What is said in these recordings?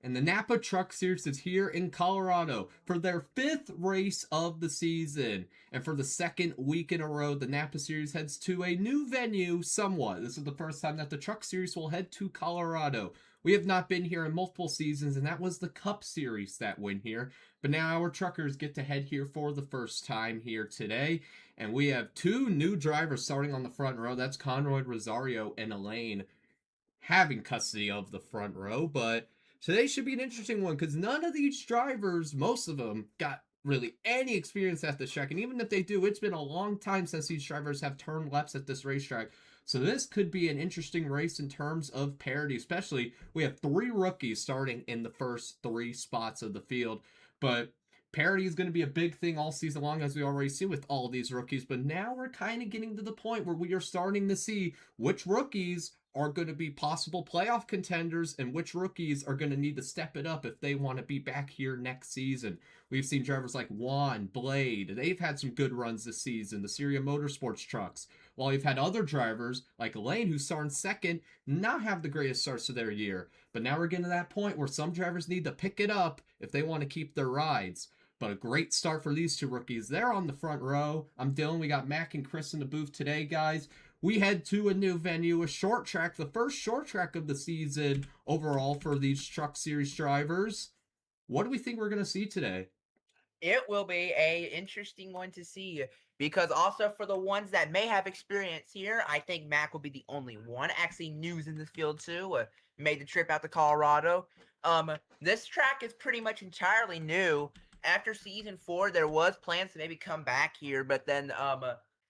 and the NAPA Truck Series is here in Colorado for their 5th race of the season. And for the second week in a row, the NAPA Series heads to a new venue somewhat. This is the first time that the Truck Series will head to Colorado. We have not been here in multiple seasons, and that was the Cup Series that went here. But now our truckers get to head here for the first time here today. And we have two new drivers starting on the front row. That's Conroy Rosario and Elaine having custody of the front row. But today should be an interesting one because none of these drivers, most of them, got really any experience at this track. And even if they do, it's been a long time since these drivers have turned laps at this racetrack. So this could be an interesting race in terms of parity, especially we have 3 rookies starting in the first 3 spots of the field. But parity is going to be a big thing all season long, as we already see with all these rookies. But now we're kind of getting to the point where we are starting to see which rookies are going to be possible playoff contenders and which rookies are going to need to step it up if they want to be back here next season. We've seen drivers like Juan, Blade, they've had some good runs this season, the Syria Motorsports trucks, while we've had other drivers like Elaine, who's starting second, not have the greatest starts to their year. But now we're getting to that point where some drivers need to pick it up if they want to keep their rides. But a great start for these 2 rookies. They're on the front row. I'm Dylan. We got Mac and Chris in the booth today, guys. We head to a new venue, a short track, the first short track of the season overall for these Truck Series drivers. What do we think we're going to see today? It will be a interesting one to see because also for the ones that may have experience here, I think Mac will be the only one actually news in this field too. Made the trip out to Colorado. This track is pretty much entirely new. After season 4, there was plans to maybe come back here, but then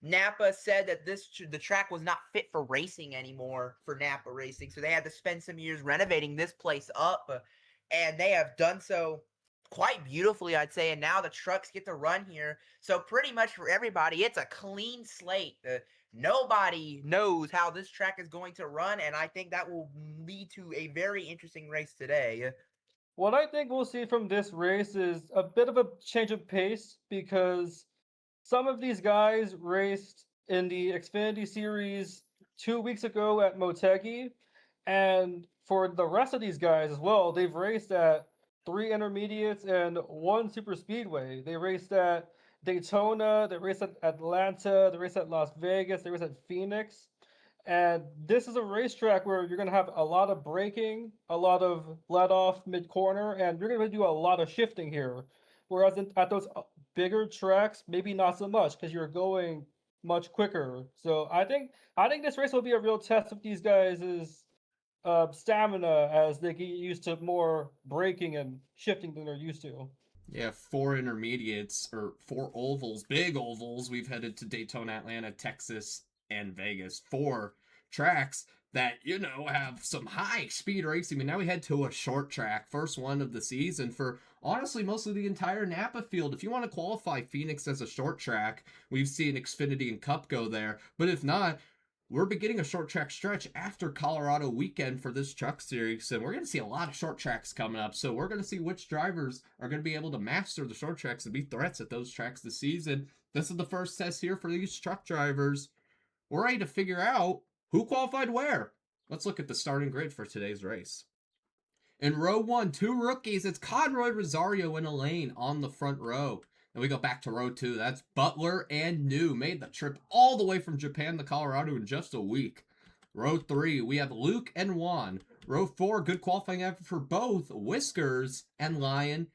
Napa said that the track was not fit for racing anymore for Napa racing, so they had to spend some years renovating this place up, and they have done so quite beautifully, I'd say. And now the trucks get to run here, so pretty much for everybody, it's a clean slate. Nobody knows how this track is going to run, and I think that will lead to a very interesting race today. What I think we'll see from this race is a bit of a change of pace because some of these guys raced in the Xfinity Series 2 weeks ago at Motegi, and for the rest of these guys as well, they've raced at 3 intermediates and 1 super speedway. They raced at Daytona, they raced at Atlanta, they raced at Las Vegas, they raced at Phoenix. And this is a racetrack where you're going to have a lot of braking, a lot of let off mid corner, and you're going to do a lot of shifting here. Whereas at those bigger tracks, maybe not so much because you're going much quicker. So I think this race will be a real test of these guys' stamina as they get used to more braking and shifting than they're used to. Yeah, 4 intermediates or 4 ovals, big ovals. We've headed to Daytona, Atlanta, Texas, and Vegas. 4 tracks that, have some high speed racing. But now we head to a short track, first one of the season for honestly most of the entire Napa field. If you want to qualify Phoenix as a short track, we've seen Xfinity and Cup go there. But if not, we're beginning a short track stretch after Colorado weekend for this truck series, and we're going to see a lot of short tracks coming up. So we're going to see which drivers are going to be able to master the short tracks and be threats at those tracks this season. This is the first test here for these truck drivers. We're ready to figure out who qualified where. Let's look at the starting grid for today's race. In row 1, 2 rookies. It's Conroy Rosario and Elaine on the front row. Then we go back to row 2. That's Butler and New. Made the trip all the way from Japan to Colorado in just a week. Row 3, we have Luke and Juan. Row 4, good qualifying effort for both Whiskers and Lion.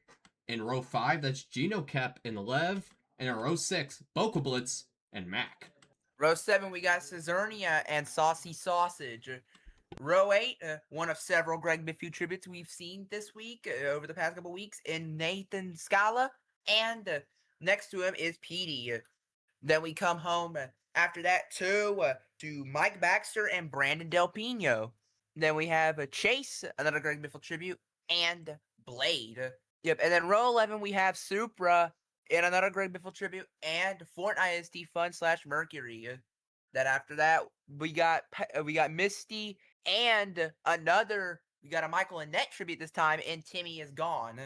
In row 5, that's Gino Kep and Lev. And in row 6, Boca Blitz and Mac. Row 7, we got Caesarnia and Saucy Sausage. Row 8, one of several Greg Biffy tributes we've seen this week, over the past couple weeks, in Nathan Scala. And next to him is Petey. Then we come home after that to Mike Baxter and Brandon Del Pino. Then we have Chase, another Greg Biffle tribute, and Blade. Yep, and then row 11 we have Supra and another Greg Biffle tribute, and Fortnite IST Fun / Mercury. Then after that we got Misty and we got a Michael Annette tribute this time, and Timmy is gone.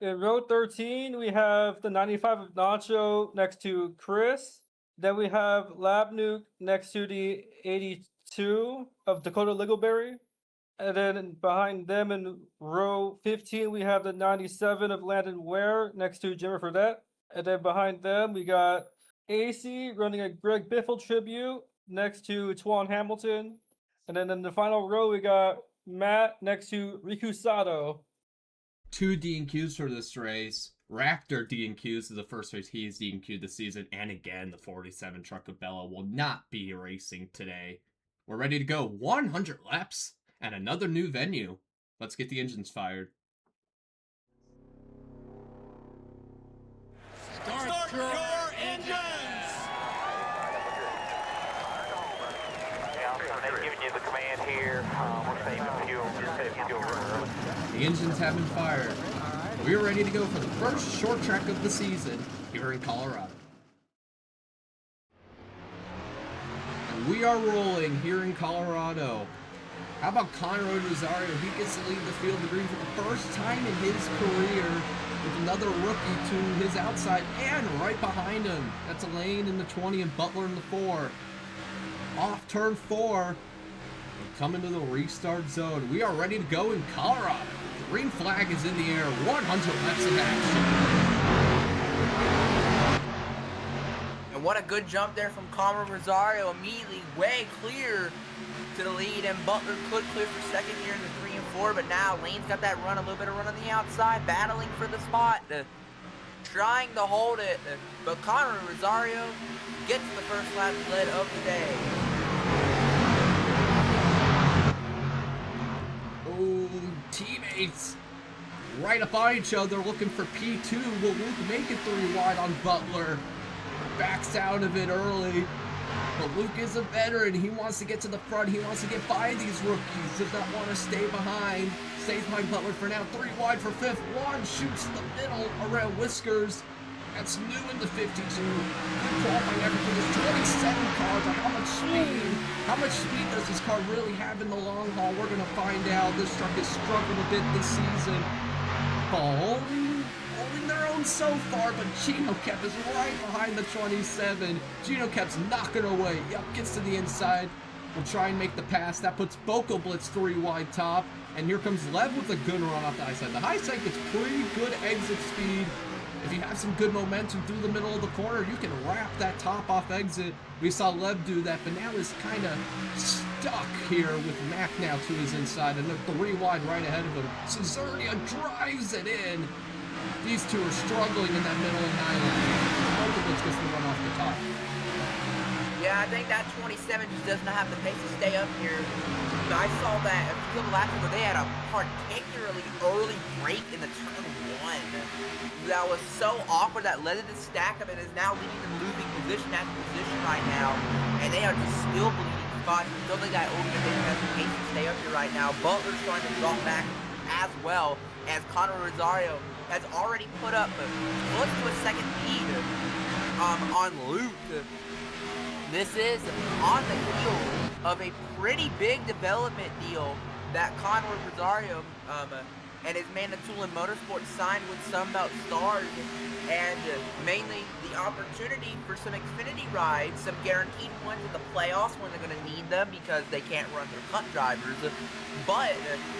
In row 13, we have the 95 of Nacho next to Chris. Then we have Lab Nuke next to the 82 of Dakota Littleberry. And then behind them in row 15, we have the 97 of Landon Ware next to Jimmy Fredette. And then behind them, we got AC running a Greg Biffle tribute next to Twan Hamilton. And then in the final row, we got Matt next to Riku Sato. 2 DNQs for this race. Raptor DNQs is the first race he's DNQ'd this season. And again, the 47 truck of Bella will not be racing today. We're ready to go 100 laps and another new venue. Let's get the engines fired. Start your engines! They've given you the command here. We're saving fuel. Just saving fuel early. The engines have been fired. We're ready to go for the first short track of the season here in Colorado. And we are rolling here in Colorado. How about Conrad Rosario? He gets to lead the field of green for the first time in his career with another rookie to his outside and right behind him. That's Elaine in the 20 and Butler in the 4. Off turn 4. Coming to the restart zone. We are ready to go in Colorado. The green flag is in the air. 100 laps of action. And what a good jump there from Conrad Rosario. Immediately way clear to the lead, and Butler could clear for second here in the 3 and 4, but now Lane's got that run, a little bit of run on the outside, battling for the spot, trying to hold it, but Conrad Rosario gets the first lap lead of the day. Oh, teammates right up on each other looking for P2. Will Luke make it 3 wide on Butler? Backs out of it early. But Luke is a veteran. He wants to get to the front. He wants to get by these rookies. Does not want to stay behind. Stays behind Butler for now. 3 wide for 5th. One shoots the middle around Whiskers. That's new in the 52. Good qualifying effort for this 27 car. But how much speed? How much speed does this car really have in the long haul? We're going to find out. This truck has struggled a bit this season. Holding their own so far, but Gino Kep is right behind the 27. Gino Kep's knocking away. Yep, gets to the inside. Will try and make the pass. That puts Boko Blitz 3 wide top. And here comes Lev with a good run off the high side. The high side gets pretty good exit speed. If you have some good momentum through the middle of the corner, you can wrap that top off exit. We saw Lev do that, but now he's kind of stuck here with Mac now to his inside, and they're 3 wide right ahead of him. Cesarnia drives it in. These two are struggling in that middle and high line. Both gets the run off the top. Yeah, I think that 27 just does not have the pace to stay up here. I saw that a couple laps ago. They had a particularly early break in the turn 1 that was so awkward that led to the stack up and is now leaving them losing position after position right now. And they are just still bleeding spots. I don't think that organization has the pace to stay up here right now. Butler's starting to drop back as well, as Conrad Rosario has already put up close to a second lead on Luke. This is on the heel of a pretty big development deal that Conrad Rosario and his Manitoulin Motorsports signed with Sunbelt Stars, and mainly the opportunity for some Xfinity rides, some guaranteed ones in the playoffs when they're going to need them because they can't run their cup drivers, but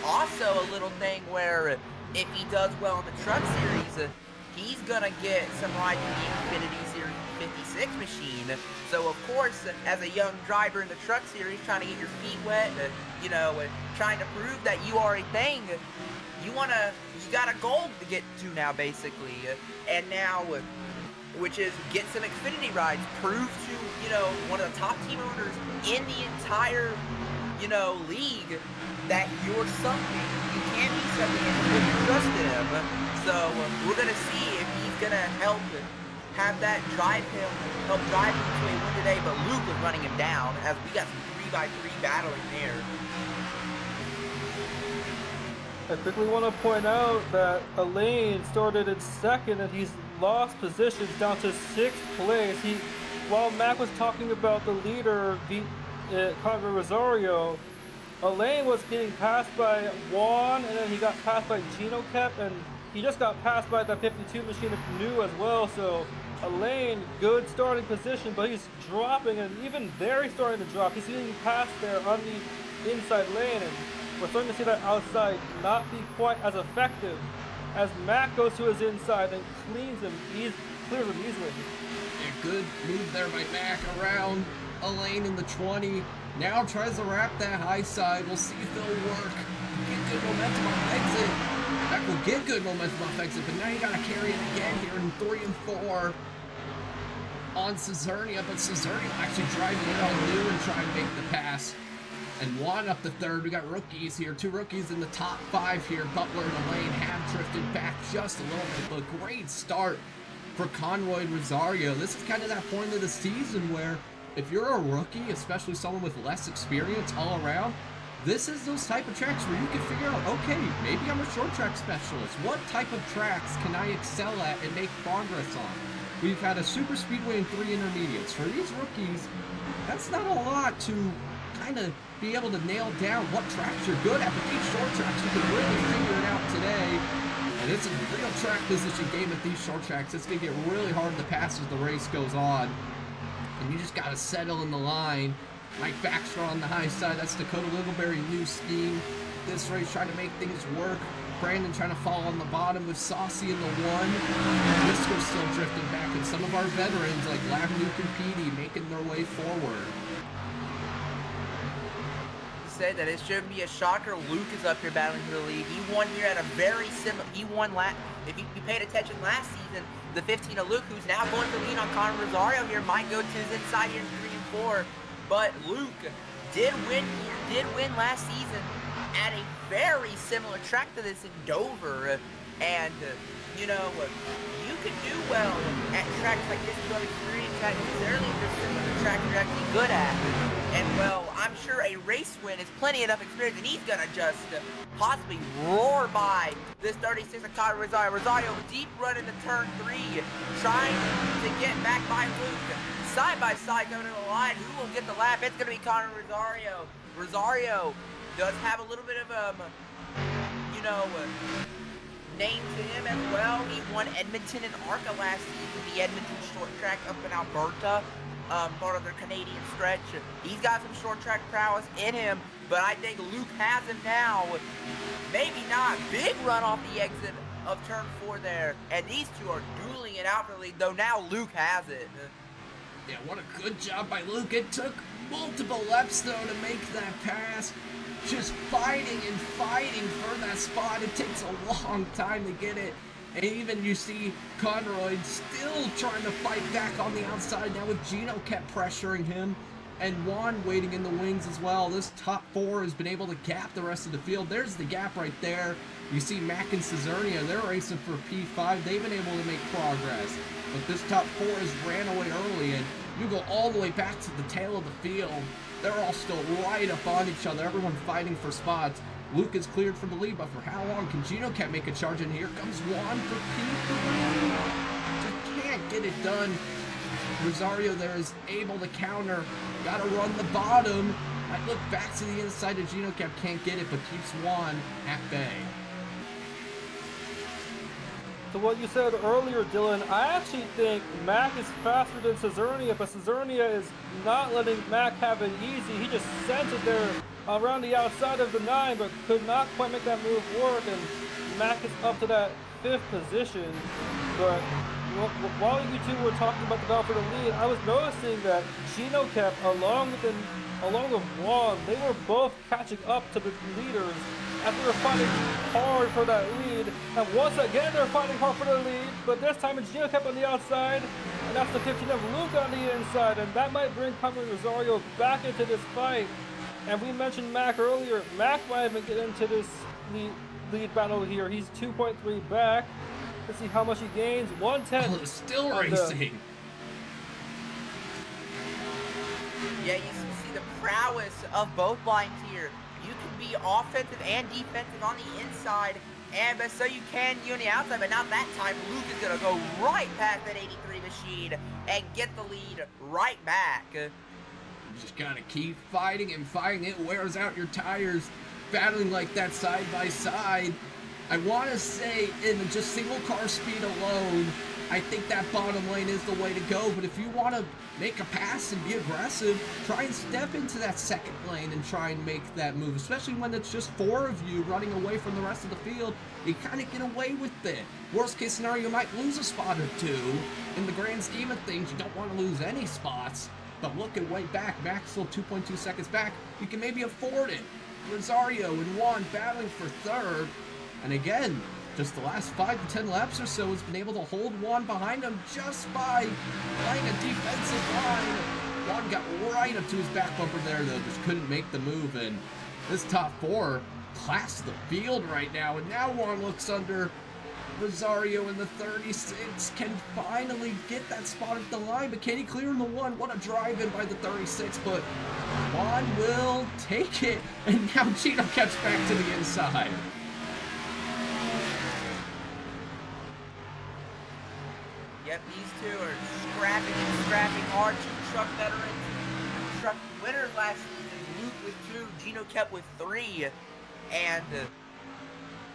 also a little thing where if he does well in the truck series, he's going to get some rides in the Xfinity Series 56 machine. So, of course, as a young driver in the truck series, trying to get your feet wet, trying to prove that you are a thing, you got a goal to get to now, basically. And now, which is get some Xfinity rides, prove to, one of the top team owners in the entire, league that you're something. You can be something and you put your trust in him. So we're going to see if he's going to help drive him to a win today. But Luke was running him down as we got some 3x3 battling there. I quickly want to point out that Elaine started in second and he's lost positions down to 6th place. While Mac was talking about the leader, Conrad Rosario, Elaine was getting passed by Juan, and then he got passed by Gino Kep, and he just got passed by the 52 machine of New as well. So Elaine, good starting position, but he's dropping, and even there he's starting to drop. He's getting passed there on the inside lane, and we're starting to see that outside not be quite as effective as Mac goes to his inside and clears him easily. A good move there by Mac around a lane in the 20. Now tries to wrap that high side. We'll see if it'll work. Get good momentum off exit. Mac will get good momentum off exit, but now you gotta carry it again here in 3 and 4 on Casernia, but Casernia will actually drive in on New and try and make the pass. And Juan up the third. We got rookies here. 2 rookies in the top 5 here. Butler and Elaine have drifted back just a little bit, but great start for Conroy and Rosario. This is kind of that point of the season where if you're a rookie, especially someone with less experience all around, this is those type of tracks where you can figure out, okay, maybe I'm a short track specialist. What type of tracks can I excel at and make progress on? We've had a super speedway and 3 intermediates. For these rookies, that's not a lot to kind of be able to nail down what tracks you're good at, but these short tracks, you can really figure it out today. And it's a real track position game at these short tracks. It's going to get really hard to pass as the race goes on. And you just got to settle in the line. Mike Baxter on the high side. That's Dakota Littleberry, new scheme. This race trying to make things work. Brandon trying to fall on the bottom with Saucy in the 1. Whisker still drifting back. And some of our veterans like Lavnuke and Petey making their way forward. Said that it shouldn't be a shocker. Luke is up here battling for the lead. He won here at a very similar. He won if you paid attention last season, the 15 of Luke, who's now going to lead on Conor Rosario here, might go to his inside here in 3 and 4. But Luke did win last season at a very similar track to this in Dover. And you know, you can do well at tracks like this, but not necessarily if there's similar track you're actually good at. And well, I'm sure a race win is plenty enough experience, and he's gonna just possibly roar by this 36 of Conor Rosario. Rosario deep run into turn 3, trying to get back by Luke. Side by side coming to the line. Who will get the lap? It's gonna be Conor Rosario. Rosario does have a little bit of name to him as well. He won Edmonton and ARCA last season, the Edmonton short track up in Alberta. Part of their Canadian stretch. He's got some short track prowess in him, but I think Luke has him now. Maybe not. Big run off the exit of turn 4 there. And these two are dueling it out for the lead, though now Luke has it. Yeah, what a good job by Luke. It took multiple laps, though, to make that pass. Just fighting and fighting for that spot. It takes a long time to get it. And even you see Conroy still trying to fight back on the outside now with Gino kept pressuring him. And Juan waiting in the wings as well. This top 4 has been able to gap the rest of the field. There's the gap right there. You see Mac and Casernia, they're racing for P5. They've been able to make progress. But this top 4 has ran away early, and you go all the way back to the tail of the field. They're all still right up on each other. Everyone fighting for spots. Luke is cleared from the lead, but for how long can Gino Cat make a charge? And here comes Juan for P3. Just can't get it done. Rosario there is able to counter. Got to run the bottom. Might look back to the inside of Gino Cat. Can't get it, but keeps Juan at bay. To what you said earlier, Dylan, I actually think Mac is faster than Casernia, but Casernia is not letting Mac have it easy. He just sent it there around the outside of the 9, but could not quite make that move work, and Mac is up to that 5th position. But while you two were talking about the battle for the lead, I was noticing that Gino kept, along with Juan, they were both catching up to the leaders as they were fighting hard for that lead. And once again, they're fighting hard for the lead, but this time it's Gino kept on the outside, and that's the 15 of Luke on the inside, and that might bring Conor Rosario back into this fight. And we mentioned Mac earlier. Mac might even get into this lead battle here. He's 2.3 back. Let's see how much he gains. 110. Oh, still racing. Yeah, you see the prowess of both lines here. You can be offensive and defensive on the inside, but so you can you on the outside, but not that time. Luke is going to go right past that 83 machine and get the lead right back. You just gotta keep fighting and fighting. It wears out your tires, battling like that side by side. I want to say in just single car speed alone, I think that bottom lane is the way to go. But if you want to make a pass and be aggressive, try and step into that second lane and try and make that move, especially when it's just 4 of you running away from the rest of the field. You kind of get away with it. Worst case scenario, you might lose a spot or 2. In the grand scheme of things, you don't want to lose any spots. But looking way back, Max still 2.2 seconds back, you can maybe afford it. Rosario and Juan battling for 3rd. And again, just the last 5 to 10 laps or so has been able to hold Juan behind him just by playing a defensive line. Juan got right up to his back bumper there, though, just couldn't make the move. And this top 4 class the field right now. And now Juan looks under. Rosario in the 36 can finally get that spot at the line, but can he clear in the 1? What a drive in by the 36, but Juan will take it. And now Gino gets back to the inside. Yep, these 2 are scrapping hard. 2 truck veterans, truck winners last season. Luke with 2, Gino kept with 3. And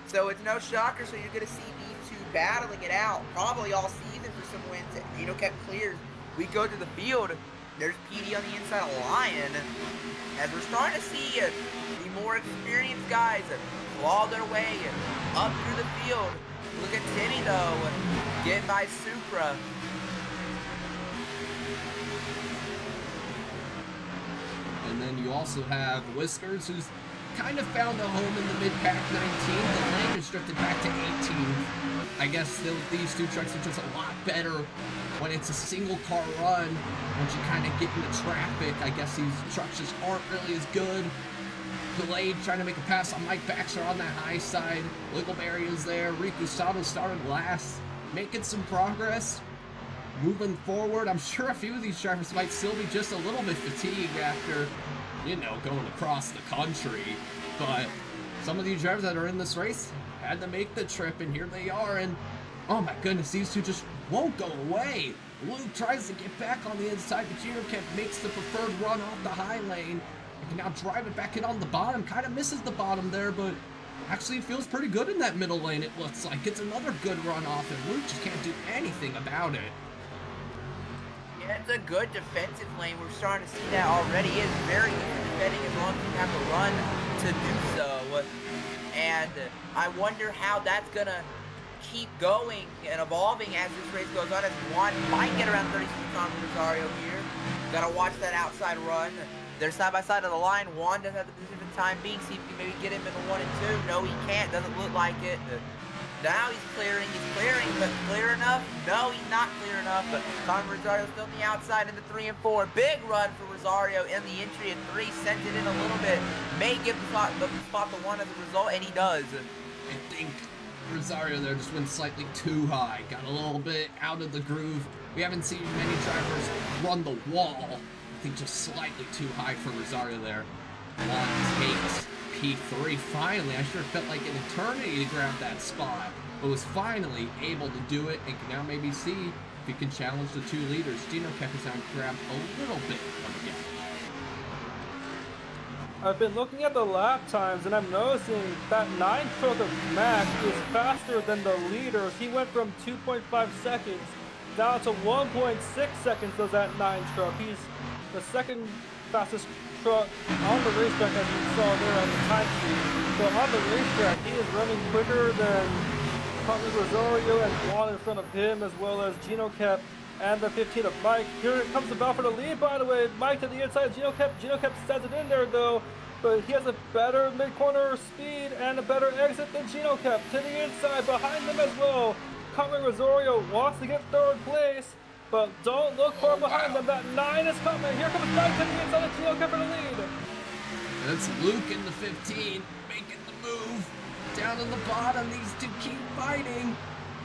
so it's no shocker, so you're going to see these 2 battling it out probably all season for some wins. Gino kept clears. We go to the field. There's PD on the inside of Lion. As we're starting to see the more experienced guys claw their way up through the field. Look at Timmy, though, getting by Supra. And then you also have Whiskers, who's kind of found a home in the mid-pack 19. The lane is drifted back to 18. I guess these 2 trucks are just a lot better when it's a single car run. Once you kind of get into traffic, I guess these trucks just aren't really as good. Delayed trying to make a pass on Mike Baxter on that high side. Littleberry is there. Riku Sato started last, making some progress. Moving forward, I'm sure a few of these drivers might still be just a little bit fatigued after, you know, going across the country. But some of these drivers that are in this race had to make the trip, and here they are. And oh my goodness, these 2 just won't go away. Luke tries to get back on the inside, but Gino Kemp makes the preferred run off the high lane. He can now drive it back in on the bottom. Kind of misses the bottom there, but actually feels pretty good in that middle lane, it looks like. It's another good run off, and Luke just can't do anything about it. Yeah, it's a good defensive lane. We're starting to see that already. It's very good for defending as long as you have a run to do so. And I wonder how that's going to keep going and evolving as this race goes on. As Juan might get around 36 on Rosario here. Got to watch that outside run. They're side by side of the line. Juan doesn't have the position for the time being. See if he can maybe get him in the 1 and 2. No, he can't. Doesn't look like it. Now he's clearing, but clear enough? No, he's not clear enough, but Conor Rosario still on the outside in the 3 and 4. Big run for Rosario in the entry at 3, sent it in a little bit. May give the spot to 1 as a result, and he does. I think Rosario there just went slightly too high, got a little bit out of the groove. We haven't seen many drivers run the wall. I think just slightly too high for Rosario there. Juan takes P3 finally. I sure felt like an eternity to grab that spot, but was finally able to do it and can now maybe see if he can challenge the 2 leaders. Gino Kepis now grabbed a little bit of the gap. I've been looking at the lap times, and I'm noticing that 9 stroke of Mac is faster than the leaders. He went from 2.5 seconds down to 1.6 seconds of that 9 stroke. He's the second fastest truck on the racetrack, as you saw there on the time sheet. So on the racetrack, he is running quicker than Conor Rosario and Juan in front of him, as well as Gino Kep and the 15 of Mike. Here it comes the battle for the lead, by the way. Mike to the inside, Gino Kep sends it in there, though. But he has a better mid-corner speed and a better exit than Gino Kep. To the inside, behind him as well. Conor Rosario wants to get 3rd place. But don't look far behind them. That 9 is coming. Here comes Mike to the inside of Gino Kep for the lead. That's Luke in the 15, making the move. Down in the bottom, these 2 keep fighting.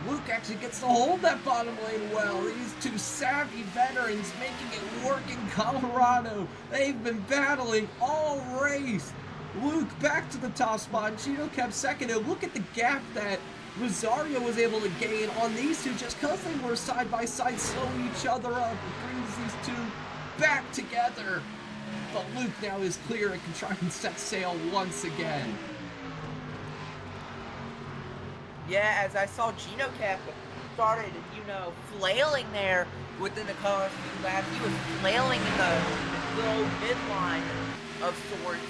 Luke actually gets to hold that bottom lane well. These 2 savvy veterans making it work in Colorado. They've been battling all race. Luke back to the top spot. Gino kept second. And look at the gap that Rosario was able to gain on these 2 just because they were side by side, slowing each other up. It brings these 2 back together. But Luke now is clear and can try and set sail once again. Yeah, as I saw Gino Cap started, flailing there within the colors few laps. He was flailing in the low midline of sorts,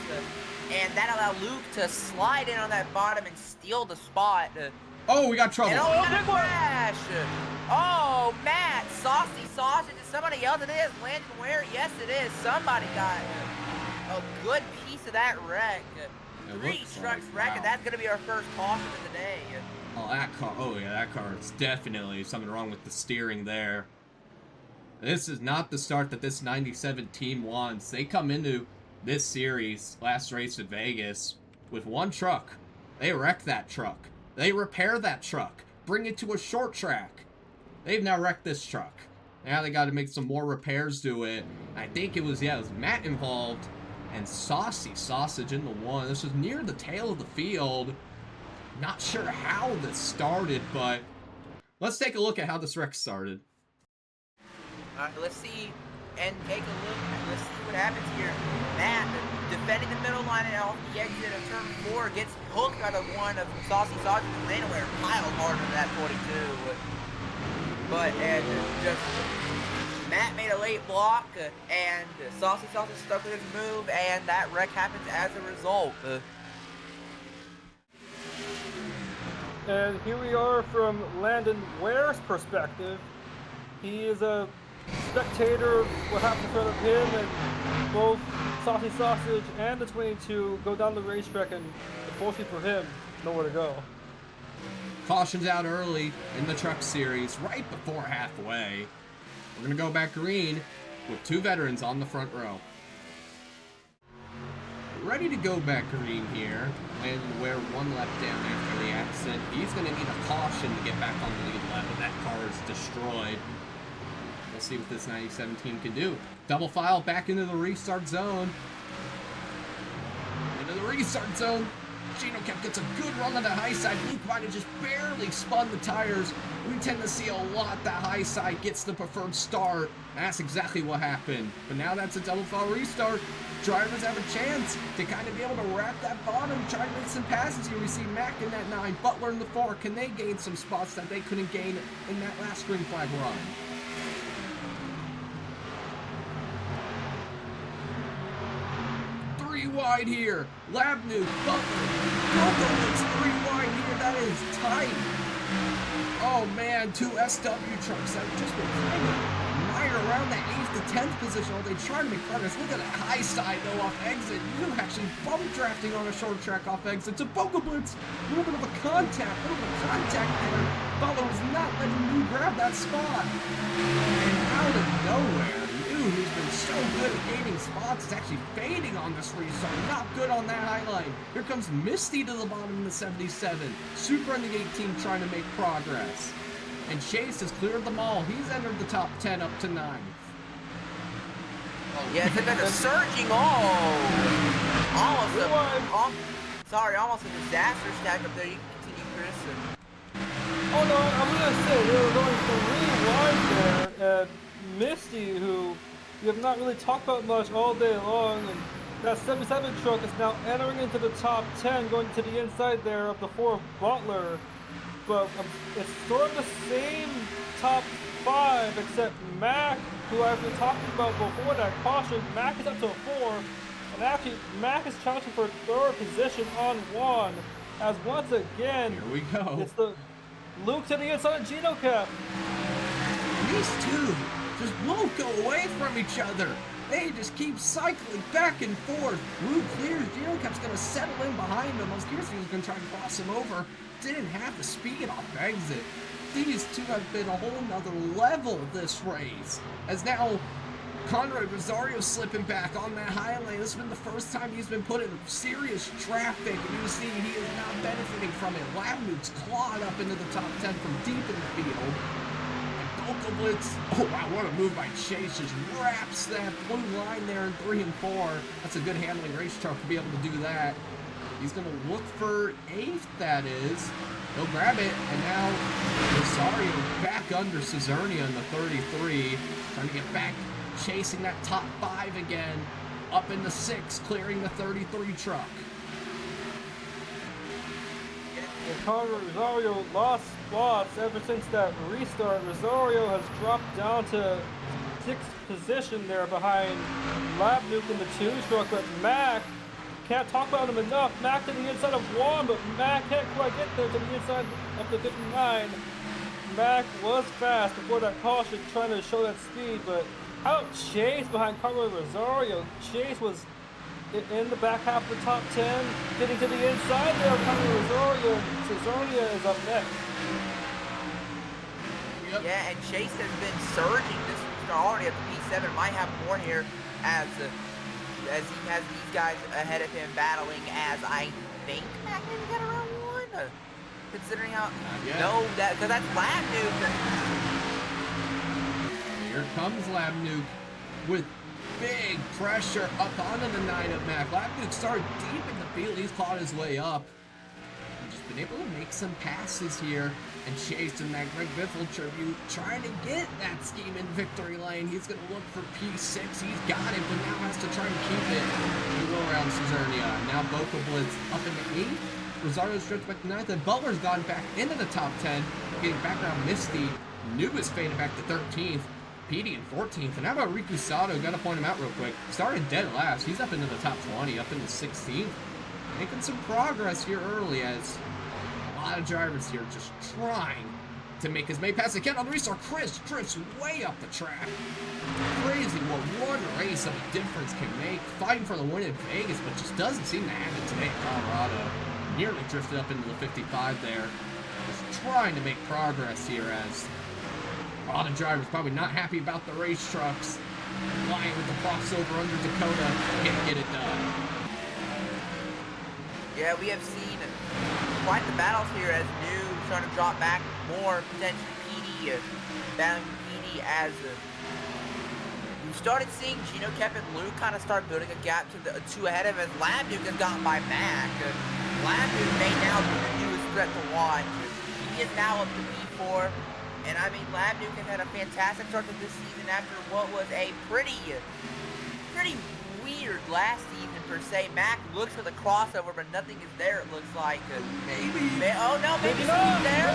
and that allowed Luke to slide in on that bottom and steal the spot. Oh, we got trouble. And we got a crash. Oh, Matt, saucy sausage. Is somebody else it is? Landon Ware? Yes, it is. Somebody got a good piece of that wreck. 3 trucks wreck, and that's going to be our first caution of the day. Oh, that car. Oh, yeah, that car. It's definitely something wrong with the steering there. This is not the start that this 97 team wants. They come into this series, last race at Vegas, with 1 truck. They wreck that truck. They repair that truck. Bring it to a short track. They've now wrecked this truck. Now they got to make some more repairs to it. I think it was Matt involved. And Saucy Sausage in the 1. This was near the tail of the field. Not sure how this started, but let's take a look at how this wreck started. Let's see and take a look. Let's see what happens here. Matt defending the middle line and off the exit of turn 4 gets hooked out of 1 of Saucy Sausage and Landon Ware piled hard into that 42. But just Matt made a late block, and Saucy Sausage stuck with his move, and that wreck happens as a result. And here we are from Landon Ware's perspective. He is a spectator of what happens in front of him, and both Saucy Sausage and the 22 go down the racetrack, and unfortunately for him, nowhere to go. Caution's out early in the truck series, right before halfway. We're going to go back green with 2 veterans on the front row. Ready to go back green here. Landon Ware 1 lap down after the accident. He's going to need a caution to get back on the lead lap, but that car is destroyed. We'll see what this 97 team can do. Double file back into the restart zone. Into the restart zone. Gino Cap gets a good run on the high side. Luke might have just barely spun the tires. We tend to see a lot that high side gets the preferred start. That's exactly what happened. But now that's a double file restart. Drivers have a chance to kind of be able to wrap that bottom, try to make some passes here. We see Mack in that 9, Butler in the 4. Can they gain some spots that they couldn't gain in that last green flag run? Wide here. Labnew, Butler, Gogo's 3 wide here. That is tight. Oh man, 2 SW trucks that have just been kind of mired around that 8th to 10th position while they try to make progress. Look at that high side though off exit. You actually bump drafting on a short track off exit to Boca Blitz. A little bit of a contact there. Butler was not letting New grab that spot. And out of nowhere, who's been so good at gaining spots, is actually fading on this restart. Not good on that high line. Here comes Misty to the bottom in the 77. Super in the 18 trying to make progress. And Chase has cleared them all. He's entered the top 10 up to 9th. Oh, yeah, it's a surging. Almost a disaster stack up there. You can continue, Chris. Oh no, I'm gonna say they were going 3 wide there, and Misty, who we have not really talked about much all day long, and that 77 truck is now entering into the top 10, going to the inside there of the 4 of Butler. But it's sort of the same top 5, except Mack, who I've been talking about before that caution. Mack is up to a 4, and actually Mack is challenging for 3rd position on 1, as once again, here we go. It's the Luke to the inside of Gino Cap. These 2 just won't go away from each other. They just keep cycling back and forth. Luke clears. Gino Cap's going to settle in behind him. I was curious if he was going to try to cross him over. Didn't have the speed off exit. These 2 have been a whole nother level this race. As now Conrad Rosario slipping back on that high lane. This has been the first time he's been put in serious traffic, and you see he is not benefiting from it. Labnew's clawed up into the top 10 from deep in the field. Boca Blitz, oh wow, what a move by Chase, just wraps that blue line there in 3 and 4. That's a good handling race truck to be able to do that. He's going to look for 8th, that is. He'll grab it, and now Rosario back under Cesarnia in the 33, trying to get back, chasing that top 5 again, up in the 6, clearing the 33 truck. And Conor Rosario lost spots ever since that restart. Rosario has dropped down to 6th position there behind Labnuke in the 2 truck, but Mac, can't talk about him enough. Mac to the inside of Juan, but Mac can't quite get there to the inside of the 59. Mac was fast before that caution, trying to show that speed, but out Chase behind Conor Rosario. Chase was in the back half of the top 10, getting to the inside there of Conor Rosario. Cesaria is up next. Yep. Yeah, and Chase has been surging this week already at the P7. Might have more here as he has these guys ahead of him battling, as I think Mac maybe got around 1. Considering how no, because that's Labnuke. Here comes Labnuke with big pressure up onto the 9 of Mac. Labnuke started deep in the field. He's clawed his way up. And just been able to make some passes here. And Chase in that Greg Biffle tribute, trying to get that scheme in victory lane. He's going to look for P6. He's got it, but now has to try and keep it. He will around Cesaria. Now Boca Blitz up in the 8th. Rosario's stretched back to 9th, and Butler's gone back into the top 10, getting back around Misty. Nuba's faded back to 13th. Petey in 14th. And how about Riku Sato? Got to point him out real quick. Started dead last. He's up into the top 20, up into 16th. Making some progress here early, as a lot of drivers here just trying to make as many passes as they can on the restart. Chris drifts way up the track. Crazy what one race of a difference can make. Fighting for the win in Vegas, but just doesn't seem to have it today in Colorado. Nearly drifted up into the 55 there. Just trying to make progress here, as a lot of drivers probably not happy about the race trucks. Lying with the crossover under Dakota. Can't get it done. Yeah, we have seen quite the battles here as New starting to drop back more. Potentially PD, battling PD as we started seeing Gino Kep and Luke kind of start building a gap to the 2 ahead of him, as Labnuke has gotten by Mac. Labnuke may now be the newest threat to watch. He is now up to P4. And I mean, Labnuke has had a fantastic start to this season after what was a pretty weird last season per se. Mac looks for the crossover, but nothing is there, it looks like. Maybe. Oh no, maybe something's there.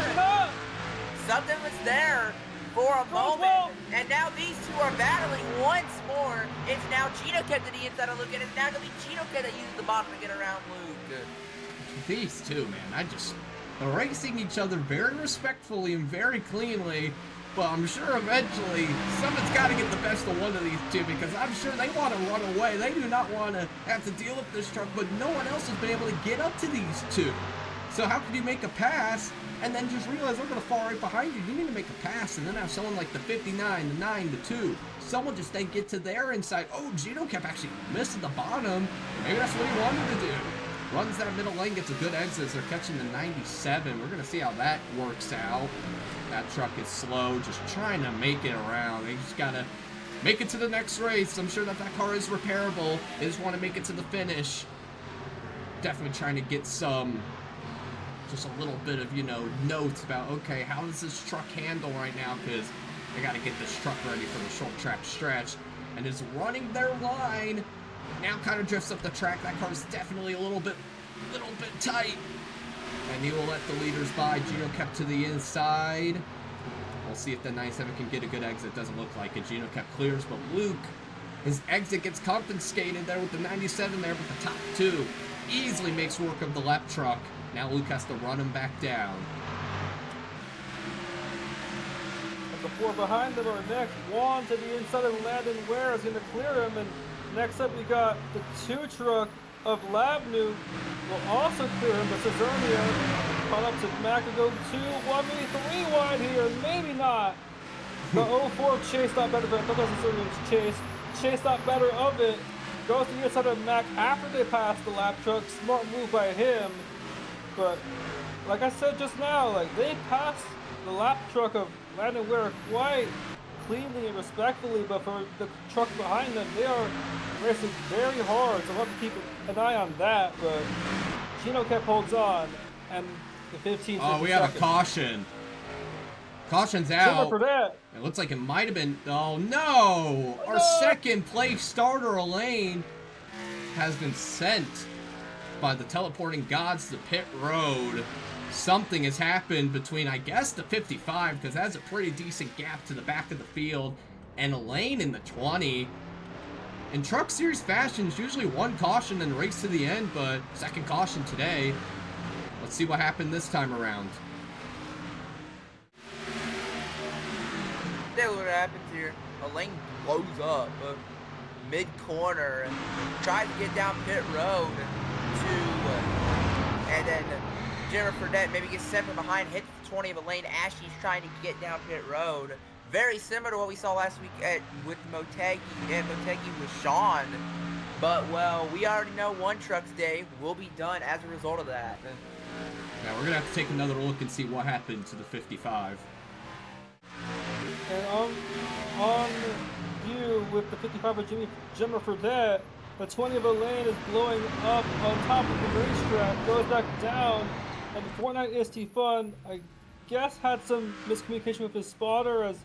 Something was there for a moment. And now these two are battling once more. It's now Gino Kep to the inside of Luke, and it's now going to be Gino Kep that uses the bottom to get around Luke. These two, man, they're racing each other very respectfully and very cleanly, but I'm sure eventually someone's got to get the best of one of these two, because I'm sure they want to run away. They do not want to have to deal with this truck, but no one else has been able to get up to these two. So how can you make a pass and then just realize they're going to fall right behind you? You need to make a pass and then have someone like the 59, the 9, the 2. Someone just then get to their inside. Oh, Gino kept actually missing the bottom. Maybe that's what he wanted to do. Runs that middle lane, gets a good exit as they're catching the 97. We're going to see how that works out. That truck is slow, just trying to make it around. They just got to make it to the next race. I'm sure that car is repairable. They just want to make it to the finish. Definitely trying to get some, just a little bit of, notes about, okay, how does this truck handle right now? Because they got to get this truck ready for the short track stretch. And is running their line. Now kind of drifts up the track. That car's definitely a little bit tight. And he will let the leaders by. Gino kept to the inside. We'll see if the 97 can get a good exit. Doesn't look like it. Gino kept clears, but Luke, his exit gets compensated there with the 97 there, but the top 2 easily makes work of the lap truck. Now Luke has to run him back down. And the 4 behind them are next. Juan to the inside of Landon Ware is going to clear him, and next up, we got the 2 truck of Labnuke will also clear him, but Cesaria caught up to Mac to go 2, 1, maybe 3 wide here, maybe not. The 04 Chase thought better of it. That wasn't Cesaria's Chase. Chase thought better of it. Goes to the inside of Mac after they pass the lap truck. Smart move by him. But like I said just now, they passed the lap truck of Landon Ware quite cleanly and respectfully, but for the truck behind them, they are racing very hard, so we'll have to keep an eye on that. But Gino kept holds on, and the 15. Oh, we have a caution. Caution's out. For that. It looks like it might have been. Oh no! Our second place starter, Elaine, has been sent by the teleporting gods to pit road. something has happened between, I guess, the 55, because that's a pretty decent gap to the back of the field, and a lane in the 20. In Truck Series fashion, it's usually one caution and race to the end, but second caution today. Let's see what happened this time around. Look what happens here. A lane blows up mid-corner and tries to get down pit road and then Jennifer Fredette maybe gets sent from behind, hits the 20 of a lane as she's trying to get down pit road. Very similar to what we saw last week with Motegi and Motegi with Sean. But, well, we already know one truck's day will be done as a result of that. Now, we're going to have to take another look and see what happened to the 55. And on view with the 55 of Jimmer Fredette, the 20 of a lane is blowing up on top of the racetrack, goes back down, and Fortnite ST Fun, I guess, had some miscommunication with his spotter as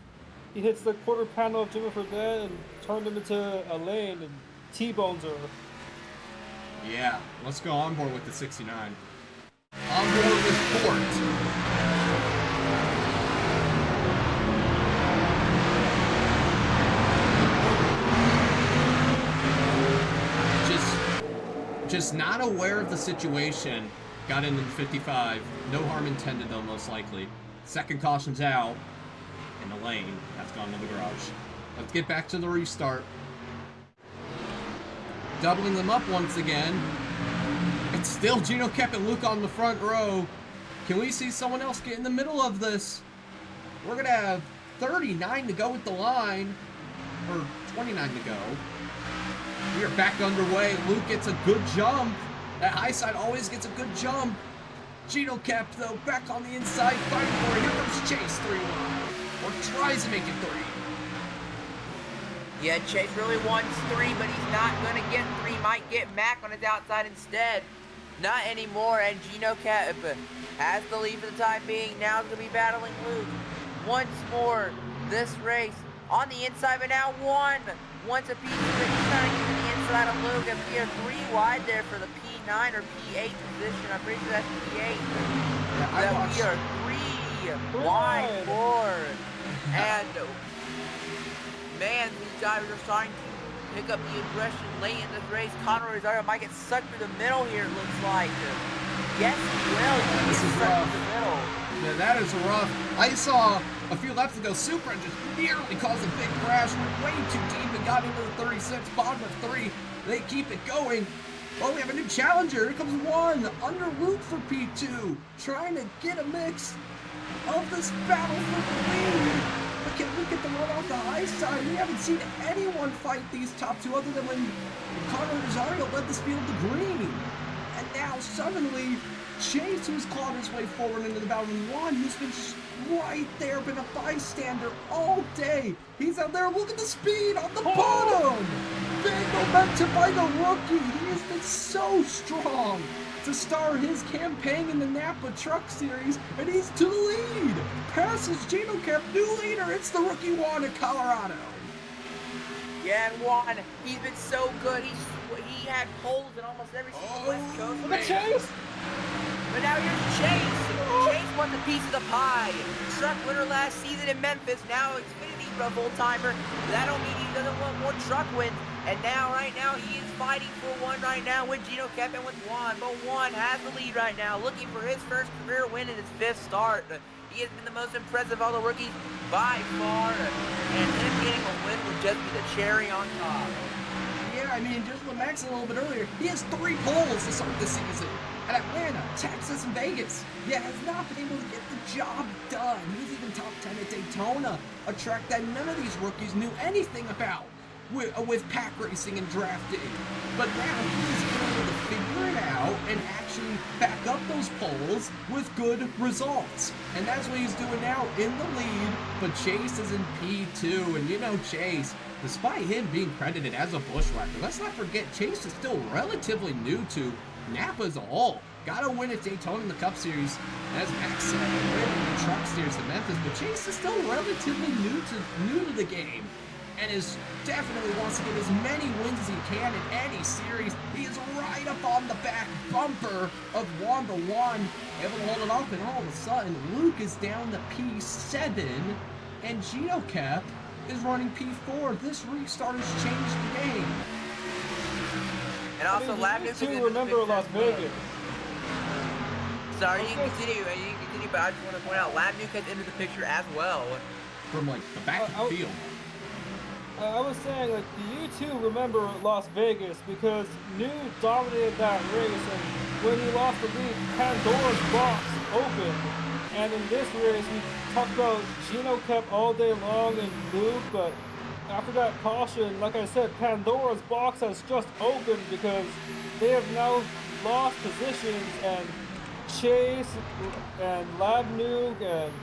he hits the quarter panel of Jimmer Fredette and turned him into a lane and T-bones her. Yeah, let's go on board with the 69. On board with Fort. Just not aware of the situation. Got into the 55. No harm intended, though, most likely. Second caution's out. In the lane. That's gone to the garage. Let's get back to the restart. Doubling them up once again. It's still Gino Kep and Luke on the front row. Can we see someone else get in the middle of this? We're going to have 39 to go with the line. Or 29 to go. We are back underway. Luke gets a good jump. That high side always gets a good jump. Gino Kep, though, back on the inside, fighting for it. Here comes Chase 3 wide. Or tries to make it 3. Yeah, Chase really wants 3, but he's not going to get 3. Might get Mac on his outside instead. Not anymore, and Gino Kep has the lead for the time being. Now he's going to be battling Luke. Once more, this race on the inside, but now wants a piece of it. He's trying to get to the inside of Luke, and we are 3 wide there for the P9 or P8 position. I'm pretty sure that's P8. Yeah, we are 3 wide for. And man, these drivers are starting to pick up the aggression late in this race. Conor Rosario might get sucked through the middle here, it looks like. Yes, he will. This is rough. Through the middle. Yeah, that is rough. I saw a few laps ago, Supra just nearly caused a big crash. Went way too deep and got into the 36, bottom of 3. They keep it going. Oh, we have a new challenger. Here comes 1 under Luke for P2, trying to get a mix of this battle for the lead. But can we get the run off the high side? We haven't seen anyone fight these top 2 other than when Conor Rosario led this field to green. And now suddenly Chase, who's clawed his way forward into the battle, and 1 who's been just right there, been a bystander all day. He's out there. Look at the speed on the bottom. Big momentum by the rookie. He has been so strong to start his campaign in the NAPA Truck Series, and he's to the lead. Passes Gino Kep, new leader. It's the rookie Juan of Colorado. Yeah, and Juan, he's been so good. He had poles in almost every single West Coast race. Chase! But now here's Chase. Chase wants a piece of the pie. Truck winner last season in Memphis. Now Xfinity full-timer. That don't mean he doesn't want more truck wins. And now, right now, he is fighting for 1 right now with Gino Kep and with Juan. But Juan has the lead right now, looking for his first career win in his 5th start. He has been the most impressive of all the rookies by far. And him getting a win would just be the cherry on top. Yeah, I mean, just what Max said a little bit earlier, he has 3 poles to start this season. At Atlanta, Texas, and Vegas. Yeah, has not been able to get the job done. He's even top 10 at Daytona, a track that none of these rookies knew anything about with pack racing and drafting. But now he's able to figure it out and actually back up those poles with good results. And that's what he's doing now in the lead, but Chase is in P2. And you know Chase, despite him being credited as a bushwhacker, let's not forget Chase is still relatively new to NAPA as a whole. Got to win at Daytona in the Cup Series, as Max said, win in the Truck Series in Memphis, but Chase is still relatively new to the game. and is definitely wants to get as many wins as he can in any series. He is right up on the back bumper of Juan, but Juan able to hold it off, and all of a sudden Luke is down to P7, and Gino Cap is running P4. This restart has changed the game. And also, Lab Nuke to remember Las Vegas. Sorry, you can continue, but I just want to point out, Lab Nuke has entered the picture as well. From like the back of the field. I was saying, like, you two remember Las Vegas because New dominated that race, and when he lost the lead, Pandora's box opened. And in this race, we talked about Gino kept all day long and Luke, but after that caution, like I said, Pandora's box has just opened because they have now lost positions, and Chase and Lab Nuke and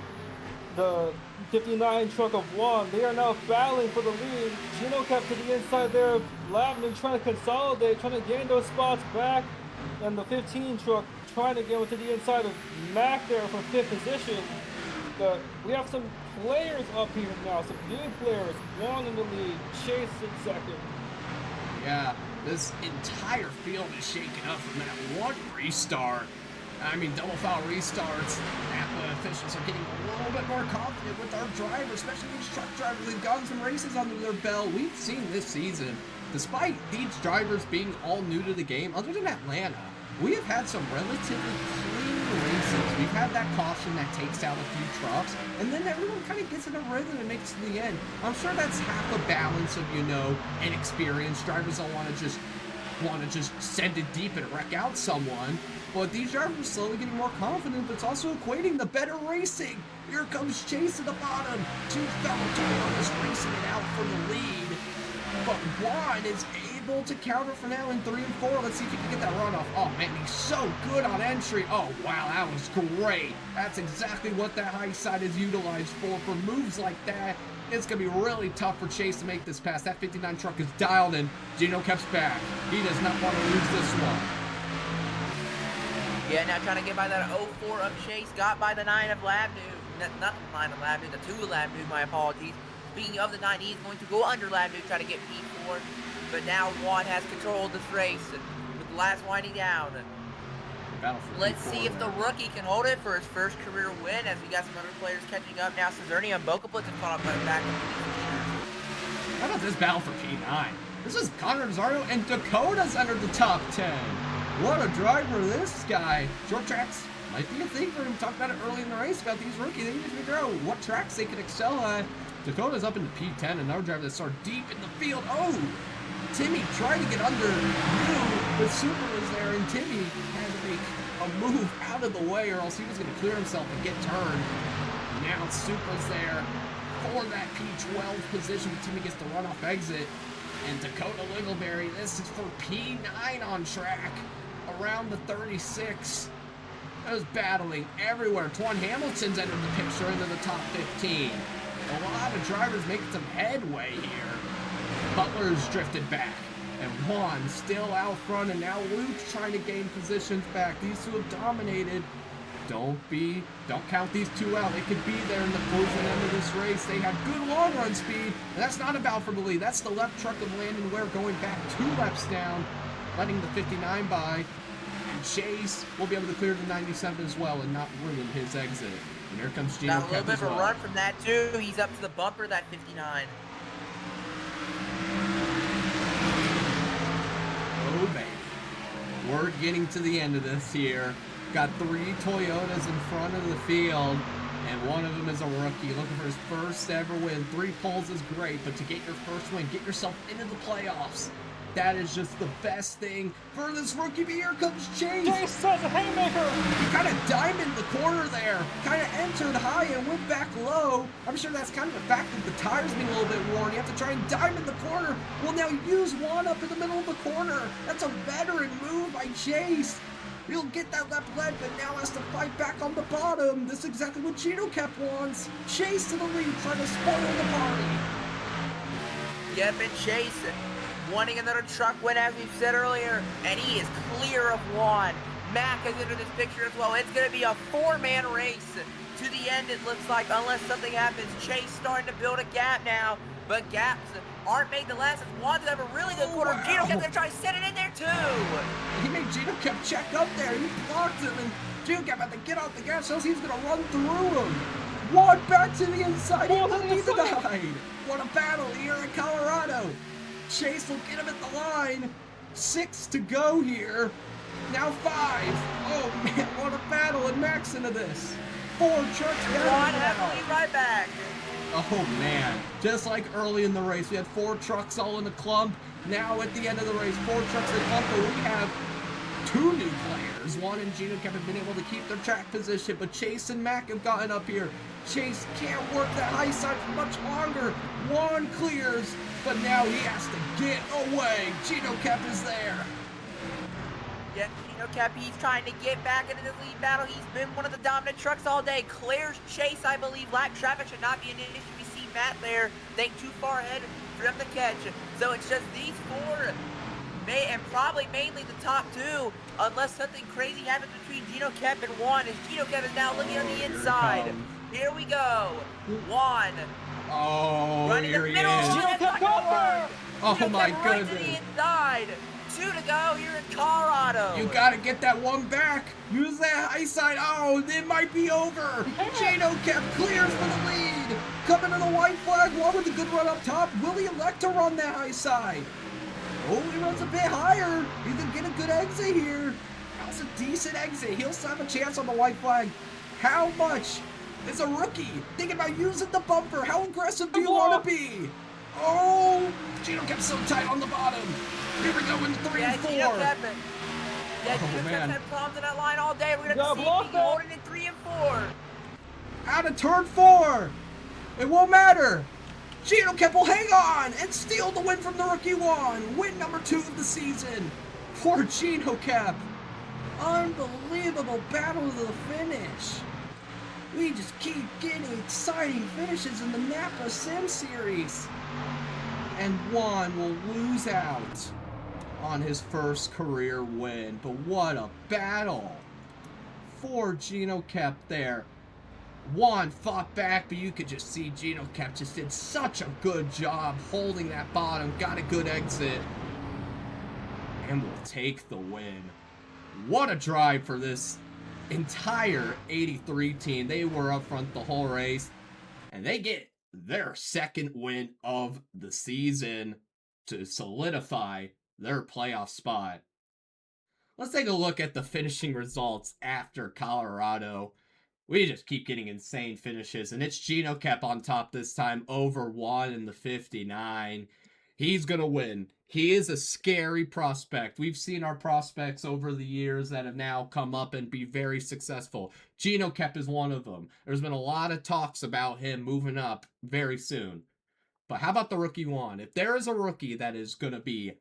the 59 truck of Juan, they are now battling for the lead. Gino kept to the inside there, Lab Nuke trying to consolidate, trying to gain those spots back, and the 15 truck trying to get to the inside of Mac there for 5th position. But we have some players up here now, some new players. Juan in the lead, Chase in second. Yeah, this entire field is shaken up from that one restart. I mean, double foul restarts. NAPA officials are getting a little bit more confident with our drivers, especially these truck drivers. They've gotten some races under their belt. We've seen this season, despite these drivers being all new to the game, other than Atlanta, we have had some relatively clean races. We've had that caution that takes out a few trucks, and then everyone kind of gets in a rhythm and makes it to the end. I'm sure that's half a balance of, you know, inexperienced drivers don't want to just send it deep and wreck out someone. But these drivers are slowly getting more confident, but it's also equating the better racing. Here comes Chase at the bottom. Two fellow Toyotas racing it out for the lead. But Juan is able to counter for now in 3 and 4. Let's see if he can get that runoff. Oh man, he's so good on entry. Oh wow, that was great. That's exactly what that high side is utilized for moves like that. It's going to be really tough for Chase to make this pass. That 59 truck is dialed in. Gino Kep's back. He does not want to lose this one. Yeah, now trying to get by that 04 of Chase, got by the 9 of Lab Nuke. Not the 9 of Lab Nuke, the 2 of Lab Nuke, my apologies. Speaking of the 9, he's going to go under Lab Nuke, try to get P4. But now Juan has control of this race with the last winding down. Let's see if the rookie can hold it for his first career win, as we got some other players catching up now. Cesarnia and Bocablitz have caught up back. How about this battle for P9? This is Connor Nazario and Dakota's entered the top 10. What a driver this guy. Short tracks might be a thing for him. We talked about it early in the race about these rookies. They need to figure out what tracks they can excel at. Dakota's up into P10, another driver that started deep in the field. Oh! Timmy tried to get under New, but Super was there, and Timmy had to make a move out of the way, or else he was going to clear himself and get turned. Now Super's there for that P12 position. Timmy gets the runoff exit. And Dakota Littleberry, this is for P9 on track. Around the 36. That was battling everywhere. Twan Hamilton's entered the picture into the top 15. A lot of drivers making some headway here. Butler's drifted back. And Juan still out front, and now Luke's trying to gain positions back. These two have dominated. Don't count these two out. They could be there in the closing end of this race. They have good long run speed, and that's not about for the lead. That's the left truck of Landon Ware going back 2 laps down, letting the 59 by. And Chase will be able to clear the 97 as well and not ruin his exit. And here comes Gino. Got a little bit of a run from that too. He's up to the bumper, that 59. Oh baby, we're getting to the end of this here. Got 3 Toyotas in front of the field, and one of them is a rookie looking for his first ever win. 3 poles is great, but to get your first win, get yourself into the playoffs, that is just the best thing for this rookie. But here comes Chase. Chase says a haymaker. He kind of diamonded the corner there, kind of entered high and went back low. I'm sure that's kind of the fact that the tires being a little bit worn. You have to try and diamond the corner. Well, now use one up in the middle of the corner. That's a veteran move by Chase. He'll get that left leg, but now has to fight back on the bottom. This is exactly what Gino Kep wants. Chase to the lead, trying to spoil the party. Yep, and Chase wanting another truck win, as we've said earlier, and he is clear of Juan. Mac is into this picture as well. It's going to be a 4-man race to the end, it looks like, unless something happens. Chase starting to build a gap now. but gaps aren't made to last as Juan's have a really good quarter. Wow. Gino Kep's gonna try to set it in there too. He made Gino Kep check up there. He blocked him, and Gino Kep had to get off the gas, else he's gonna run through him. One back to the inside. He will be denied. What a battle here in Colorado. Chase will get him at the line. 6 to go here. Now 5. Oh man, what a battle, and Max into this. 4 trucks better Juan now. has to lead right back. Oh man, just like early in the race, we had 4 trucks all in a clump. Now at the end of the race, 4 trucks in a clump, but we have 2 new players. Juan and Gino Kep have been able to keep their track position, but Chase and Mac have gotten up here. Chase can't work that high side for much longer. Juan clears, but now he has to get away. Gino Kep is there. Yeah, Gino Kep, he's trying to get back into the lead battle. He's been one of the dominant trucks all day. Clears Chase, I believe. Lap traffic should not be an issue. We see Matt there. Think too far ahead for them to catch. So it's just these 4, and probably mainly the top 2, unless something crazy happens between Gino Kep and Juan, as Gino Kep is now looking on the inside. Here we go. Juan. Oh, Running the here he middle. is. Gino That's Kep not gonna work. Oh Gino my Kep right to goodness. the inside. 2 to go here in Colorado. You gotta get that one back. Use that high side. Oh, it might be over. Gino Kep clears for the lead. Coming to the white flag. Juan with a good run up top. Will he elect to run that high side? Oh, he runs a bit higher. He can get a good exit here. That's a decent exit. He'll still have a chance on the white flag. How much is a rookie thinking about using the bumper? How aggressive do you want to be? Oh, Gino Kep's so tight on the bottom. Here we go into 3 and 4. Gino Kep. Yeah, Oh, Gino man. Kep's had problems in that line all day. We're Yeah, gonna see block if that. holding in 3 and 4. Out of turn 4. It won't matter. Gino Kep will hang on and steal the win from the rookie Juan. Win number 2 of the season for Gino Kep. Unbelievable battle to the finish. We just keep getting exciting finishes in the NAPA Sim series. And Juan will lose out on his first career win. But what a battle for Gino Kep there. Juan fought back, but you could just see Gino Kep just did such a good job holding that bottom, got a good exit, and will take the win. What a drive for this entire 83 team. They were up front the whole race, and they get their second win of the season to solidify their playoff spot. Let's take a look at the finishing results after Colorado. We just keep getting insane finishes, and it's Gino Kep on top this time over Juan in the 59. He's going to win. He is a scary prospect. We've seen our prospects over the years that have now come up and be very successful. Gino Kep is one of them. There's been a lot of talks about him moving up very soon. But how about the rookie Juan? If there is a rookie that is going to be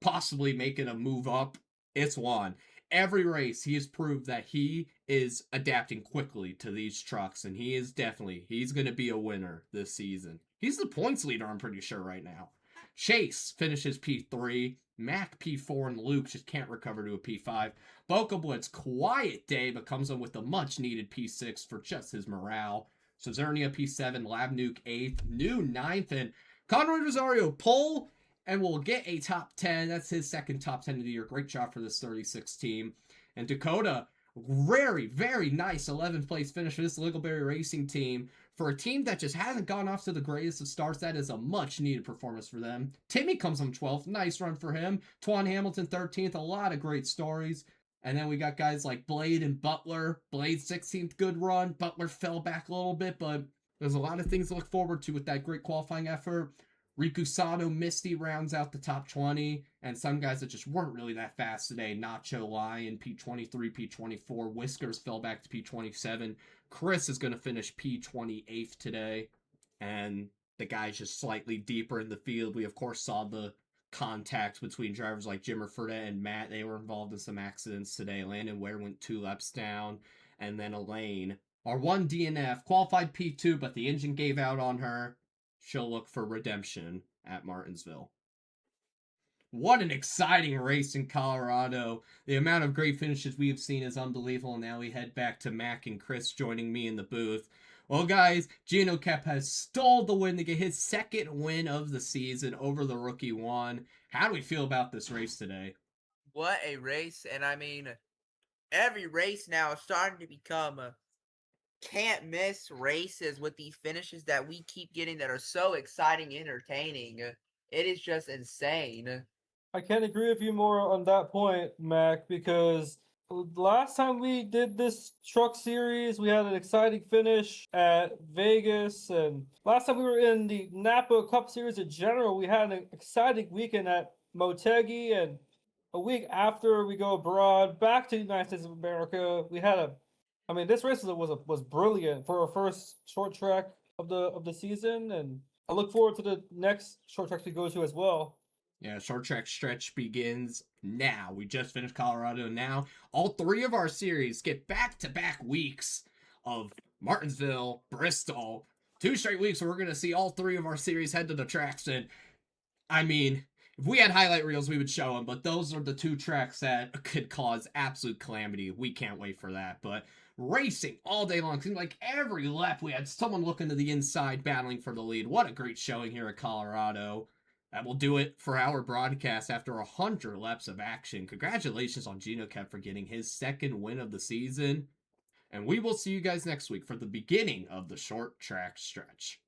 possibly making a move up, it's Juan. Every race, he has proved that he is adapting quickly to these trucks, and he's going to be a winner this season. He's the points leader, I'm pretty sure, right now. Chase finishes P3. Mac P4, and Luke just can't recover to a P5. Boca Blitz, quiet day, but comes in with a much-needed P6 for just his morale. Cezernia P7, Lab Nuke 8th, New 9th, and Conroy Rosario pole, and will get a top 10. That's his second top 10 of the year. Great job for this 36 team. And Dakota, very, very nice 11th place finish for this Littleberry Racing team. For a team that just hasn't gone off to the greatest of starts, that is a much-needed performance for them. Timmy comes on 12th. Nice run for him. Twan Hamilton 13th. A lot of great stories. And then we got guys like Blade and Butler. Blade 16th, good run. Butler fell back a little bit, but there's a lot of things to look forward to with that great qualifying effort. Riku Sato, Misty rounds out the top 20, and some guys that just weren't really that fast today. Nacho Lion, P23, P24. Whiskers fell back to P27. Chris is going to finish P28 today, and the guys just slightly deeper in the field. We, of course, saw the contact between drivers like Jimmer Ferda and Matt. They were involved in some accidents today. Landon Ware went 2 laps down, and then Elaine, our one DNF, qualified P2, but the engine gave out on her. She'll look for redemption at Martinsville. What an exciting race in Colorado. The amount of great finishes we have seen is unbelievable. Now we head back to Mac and Chris joining me in the booth. Well, guys, Gino Kep has stole the win to get his second win of the season over the rookie one. How do we feel about this race today? What a race. And I mean, every race now is starting to become can't miss races with these finishes that we keep getting that are so exciting, entertaining. It is just insane. I can't agree with you more on that point, Mac, because last time we did this truck series, we had an exciting finish at Vegas, and last time we were in the Napa Cup Series in general, we had an exciting weekend at Motegi, and a week after we go abroad back to the United States of America, we had I mean, this race was brilliant for our first short track of the season, and I look forward to the next short track we go to as well. Yeah, short track stretch begins now. We just finished Colorado now. All three of our series get back-to-back weeks of Martinsville, Bristol. 2 straight weeks where we're going to see all three of our series head to the tracks. And, I mean, if we had highlight reels, we would show them. But those are the 2 tracks that could cause absolute calamity. We can't wait for that. But racing all day long. Seemed like every lap we had someone looking to the inside battling for the lead. What a great showing here at Colorado. That will do it for our broadcast after 100 laps of action. Congratulations on Gino Kep for getting his second win of the season. And we will see you guys next week for the beginning of the short track stretch.